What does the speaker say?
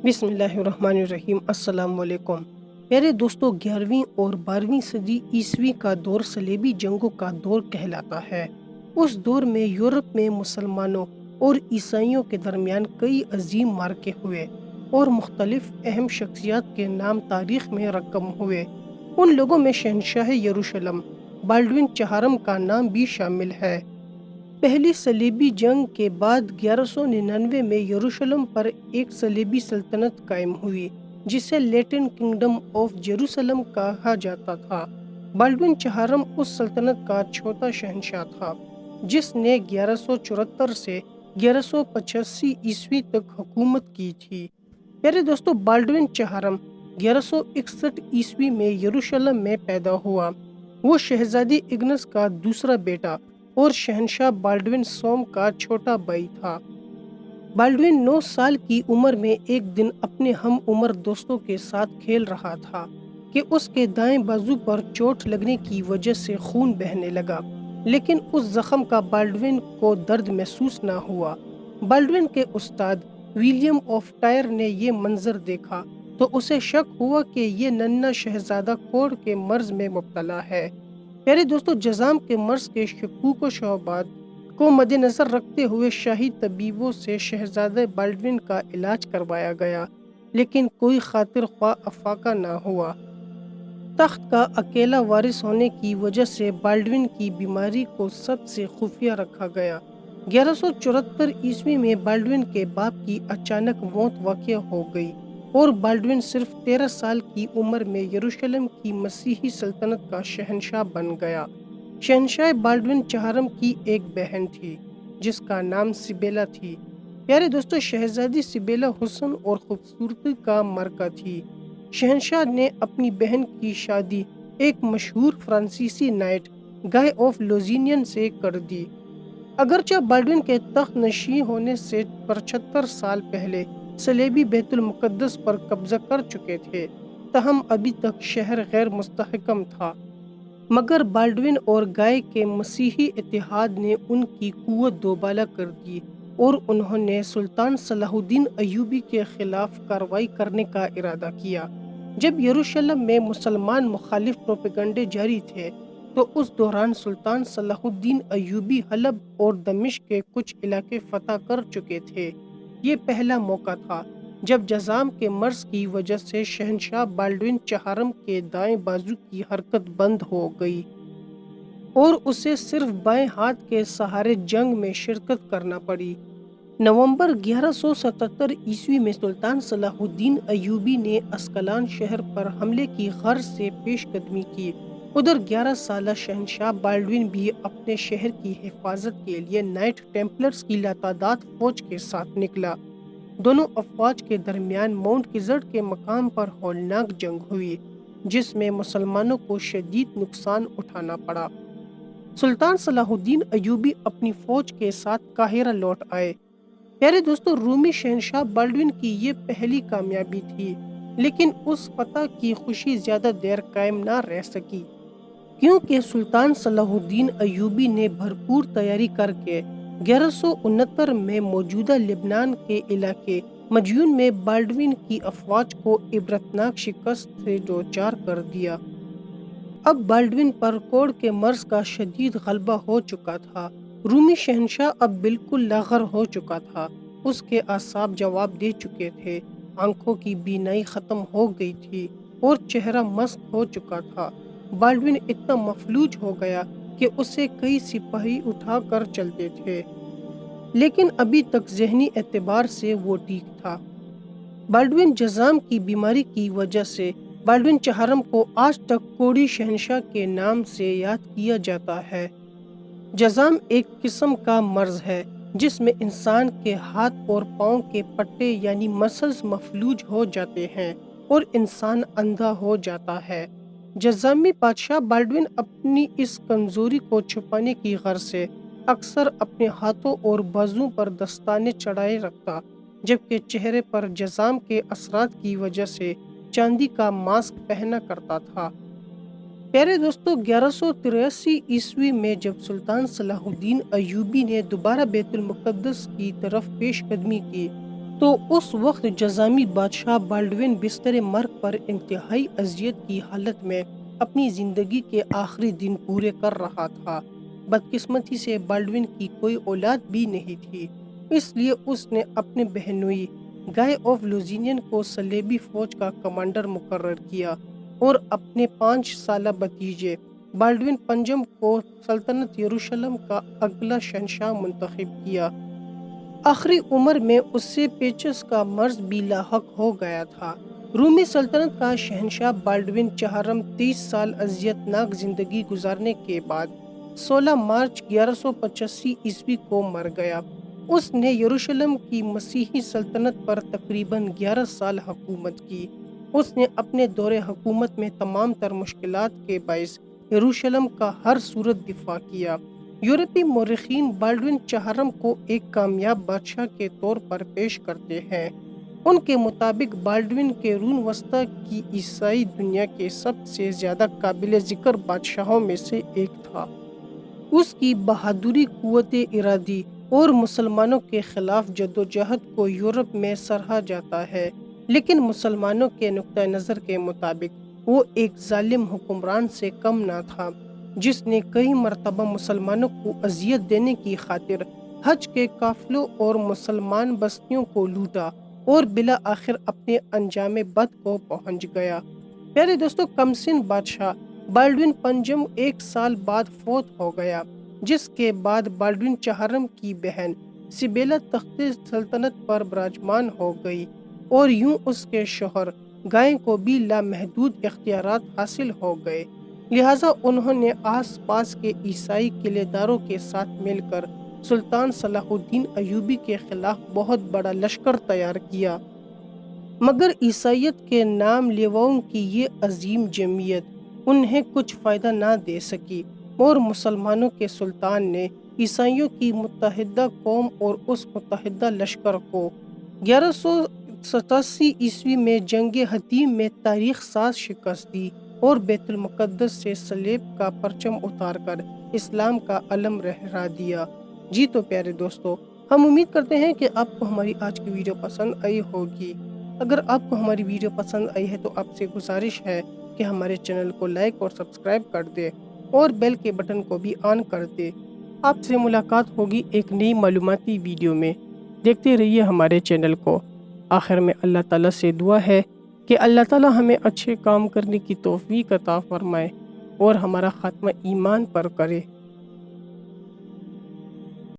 بسم اللہ الرحمن الرحیم۔ السلام علیکم پیارے دوستو، 11ویں اور 12ویں صدی عیسوی کا دور صلیبی جنگوں کا دور کہلاتا ہے۔ اس دور میں یورپ میں مسلمانوں اور عیسائیوں کے درمیان کئی عظیم معرکے ہوئے اور مختلف اہم شخصیات کے نام تاریخ میں رقم ہوئے۔ ان لوگوں میں شہنشاہ یروشلم بالڈوین چہارم کا نام بھی شامل ہے۔ پہلی صلیبی جنگ کے بعد 1199 میں یروشلم پر ایک صلیبی سلطنت قائم ہوئی جسے لیٹن کنگڈم آف جیروسلم کہا جاتا تھا۔ بالڈوین چہارم اس سلطنت کا چھوٹا شہنشاہ تھا جس نے 1174 سے 1185 عیسوی تک حکومت کی تھی۔ پیارے دوستو، بالڈوین چہارم 1161 عیسوی میں یروشلم میں پیدا ہوا۔ وہ شہزادی اگنس کا دوسرا بیٹا اور شہنشاہ بالڈوین سوم کا چھوٹا بھائی تھا۔ بالڈوین 9 سال کی عمر میں ایک دن اپنے ہم عمر دوستوں کے ساتھ کھیل رہا تھا کہ اس کے دائیں بازو پر چوٹ لگنے کی وجہ سے خون بہنے لگا، لیکن اس زخم کا بالڈوین کو درد محسوس نہ ہوا۔ بالڈوین کے استاد ولیم آف ٹائر نے یہ منظر دیکھا تو اسے شک ہوا کہ یہ ننھا شہزادہ کوڑ کے مرض میں مبتلا ہے۔ پیارے دوستو، جذام کے مرض کے شکوک و شبہات کو مد نظر رکھتے ہوئے شاہی طبیبوں سے شہزادہ بالڈوین کا علاج کروایا گیا، لیکن کوئی خاطر خواہ افاقہ نہ ہوا۔ تخت کا اکیلا وارث ہونے کی وجہ سے بالڈوین کی بیماری کو سب سے خفیہ رکھا گیا۔ 1174 عیسوی میں بالڈوین کے باپ کی اچانک موت واقع ہو گئی اور بالڈوین صرف 13 سال کی عمر میں یروشلم کی مسیحی سلطنت کا شہنشاہ بن گیا۔ شہنشاہ بالڈوین چہارم کی ایک بہن تھی جس کا نام سبیلا تھی۔ پیارے دوستو، شہزادی سبیلا حسن اور خوبصورتی کا مرکہ تھی۔ شہنشاہ نے اپنی بہن کی شادی ایک مشہور فرانسیسی نائٹ گائے آف لوزینین سے کر دی۔ اگرچہ بالڈوین کے تخت نشین ہونے سے 75 سال پہلے صلیبی بیت المقدس پر قبضہ کر چکے تھے، تاہم ابھی تک شہر غیر مستحکم تھا۔ مگر بالڈوین اور گائے کے مسیحی اتحاد نے ان کی قوت دوبالا کر دی اور انہوں نے سلطان صلاح الدین ایوبی کے خلاف کارروائی کرنے کا ارادہ کیا۔ جب یروشلم میں مسلمان مخالف پروپیگنڈے جاری تھے تو اس دوران سلطان صلاح الدین ایوبی حلب اور دمشق کے کچھ علاقے فتح کر چکے تھے۔ یہ پہلا موقع تھا جب جذام کے مرض کی وجہ سے شہنشاہ بالڈوین چہارم کے دائیں بازو کی حرکت بند ہو گئی اور اسے صرف بائیں ہاتھ کے سہارے جنگ میں شرکت کرنا پڑی۔ نومبر 1177 عیسوی میں سلطان صلاح الدین ایوبی نے اسکلان شہر پر حملے کی غرض سے پیش قدمی کی۔ ادھر 11 سالہ شہنشاہ بالڈوین بھی اپنے شہر کی حفاظت کے لیے نائٹ ٹیمپلرز کی لاتعداد فوج کے ساتھ نکلا۔ دونوں افواج کے درمیان ماؤنٹ کزرٹ کے مقام پر ہولناک جنگ ہوئی جس میں مسلمانوں کو شدید نقصان اٹھانا پڑا۔ سلطان صلاح الدین ایوبی اپنی فوج کے ساتھ قاہرہ لوٹ آئے۔ پیارے دوستو، رومی شہنشاہ بالڈوین کی یہ پہلی کامیابی تھی، لیکن اس فتح کی خوشی زیادہ دیر قائم نہ رہ سکی، کیونکہ سلطان صلاح الدین ایوبی نے بھرپور تیاری کر کے 1169 میں موجودہ لبنان کے علاقے مجیون میں بالڈوین کی افواج کو عبرتناک شکست سے دوچار کر دیا۔ اب بالڈوین پر کوڑ کے مرض کا شدید غلبہ ہو چکا تھا۔ رومی شہنشاہ اب بالکل لاغر ہو چکا تھا، اس کے اعصاب جواب دے چکے تھے، آنکھوں کی بینائی ختم ہو گئی تھی اور چہرہ مسخ ہو چکا تھا۔ بالڈوین اتنا مفلوج ہو گیا کہ اسے کئی سپاہی اٹھا کر چلتے تھے، لیکن ابھی تک ذہنی اعتبار سے وہ ٹھیک تھا۔ بالڈوین جذام کی بیماری کی وجہ سے بالڈوین چہارم کو آج تک کوڑی شہنشاہ کے نام سے یاد کیا جاتا ہے۔ جذام ایک قسم کا مرض ہے جس میں انسان کے ہاتھ اور پاؤں کے پٹے یعنی مسلز مفلوج ہو جاتے ہیں اور انسان اندھا ہو جاتا ہے۔ جذامی بادشاہ بالڈوین اپنی اس کمزوری کو چھپانے کی غرض سے اکثر اپنے ہاتھوں اور بازوؤں پر دستانے چڑھائے رکھتا، جبکہ چہرے پر جذام کے اثرات کی وجہ سے چاندی کا ماسک پہنا کرتا تھا۔ پیارے دوستو، 1183 عیسوی میں جب سلطان صلاح الدین ایوبی نے دوبارہ بیت المقدس کی طرف پیش قدمی کی تو اس وقت جزامی بادشاہ بالڈوین بستر مرگ پر انتہائی اذیت کی حالت میں اپنی زندگی کے آخری دن پورے کر رہا تھا۔ بدقسمتی سے بالڈوین کی کوئی اولاد بھی نہیں تھی، اس لیے اس نے اپنے بہنوئی گائے آف لوزینین کو صلیبی فوج کا کمانڈر مقرر کیا اور اپنے 5 سالہ بھتیجے بالڈوین پنجم کو سلطنت یروشلم کا اگلا شہنشاہ منتخب کیا۔ آخری عمر میں اس سے پیچس کا مرض بھی لاحق ہو گیا تھا۔ رومی سلطنت کا شہنشاہ بالڈوین چہارم 30 سال اذیت ناک زندگی گزارنے کے بعد 16 مارچ 1185 کو مر گیا۔ اس نے یروشلم کی مسیحی سلطنت پر تقریباً 11 سال حکومت کی۔ اس نے اپنے دور حکومت میں تمام تر مشکلات کے باعث یروشلم کا ہر صورت دفاع کیا۔ یورپی مورخین بالڈوین چہارم کو ایک کامیاب بادشاہ کے طور پر پیش کرتے ہیں۔ ان کے مطابق بالڈوین کے قرون وسطیٰ کی عیسائی دنیا کے سب سے زیادہ قابل ذکر بادشاہوں میں سے ایک تھا۔ اس کی بہادری، قوت ارادی اور مسلمانوں کے خلاف جدوجہد کو یورپ میں سراہا جاتا ہے، لیکن مسلمانوں کے نقطہ نظر کے مطابق وہ ایک ظالم حکمران سے کم نہ تھا، جس نے کئی مرتبہ مسلمانوں کو اذیت دینے کی خاطر حج کے قافلوں اور مسلمان بستیوں کو لوٹا اور بالآخر اپنے انجام بد کو پہنچ گیا۔ پیارے دوستو، کمسن بادشاہ بالڈوین پنجم 1 سال بعد فوت ہو گیا، جس کے بعد بالڈوین چہارم کی بہن سبیلا تخت سلطنت پر براجمان ہو گئی، اور یوں اس کے شوہر گائے کو بھی لامحدود اختیارات حاصل ہو گئے۔ لہٰذا انہوں نے آس پاس کے عیسائی قلعے داروں کے ساتھ مل کر سلطان صلاح الدین ایوبی کے خلاف بہت بڑا لشکر تیار کیا، مگر عیسائیت کے نام لیواؤں کی یہ عظیم جمعیت انہیں کچھ فائدہ نہ دے سکی، اور مسلمانوں کے سلطان نے عیسائیوں کی متحدہ قوم اور اس متحدہ لشکر کو 1187 میں جنگ حطیم میں تاریخ ساز شکست دی اور بیت المقدس سے صلیب کا پرچم اتار کر اسلام کا علم لہرا دیا۔ جی تو پیارے دوستو، ہم امید کرتے ہیں کہ آپ کو ہماری آج کی ویڈیو پسند آئی ہوگی۔ اگر آپ کو ہماری ویڈیو پسند آئی ہے تو آپ سے گزارش ہے کہ ہمارے چینل کو لائک اور سبسکرائب کر دے اور بیل کے بٹن کو بھی آن کر دے۔ آپ سے ملاقات ہوگی ایک نئی معلوماتی ویڈیو میں۔ دیکھتے رہیے ہمارے چینل کو۔ آخر میں اللہ تعالیٰ سے دعا ہے کہ اللہ تعالیٰ ہمیں اچھے کام کرنے کی توفیق عطا فرمائے اور ہمارا خاتمہ ایمان پر کرے۔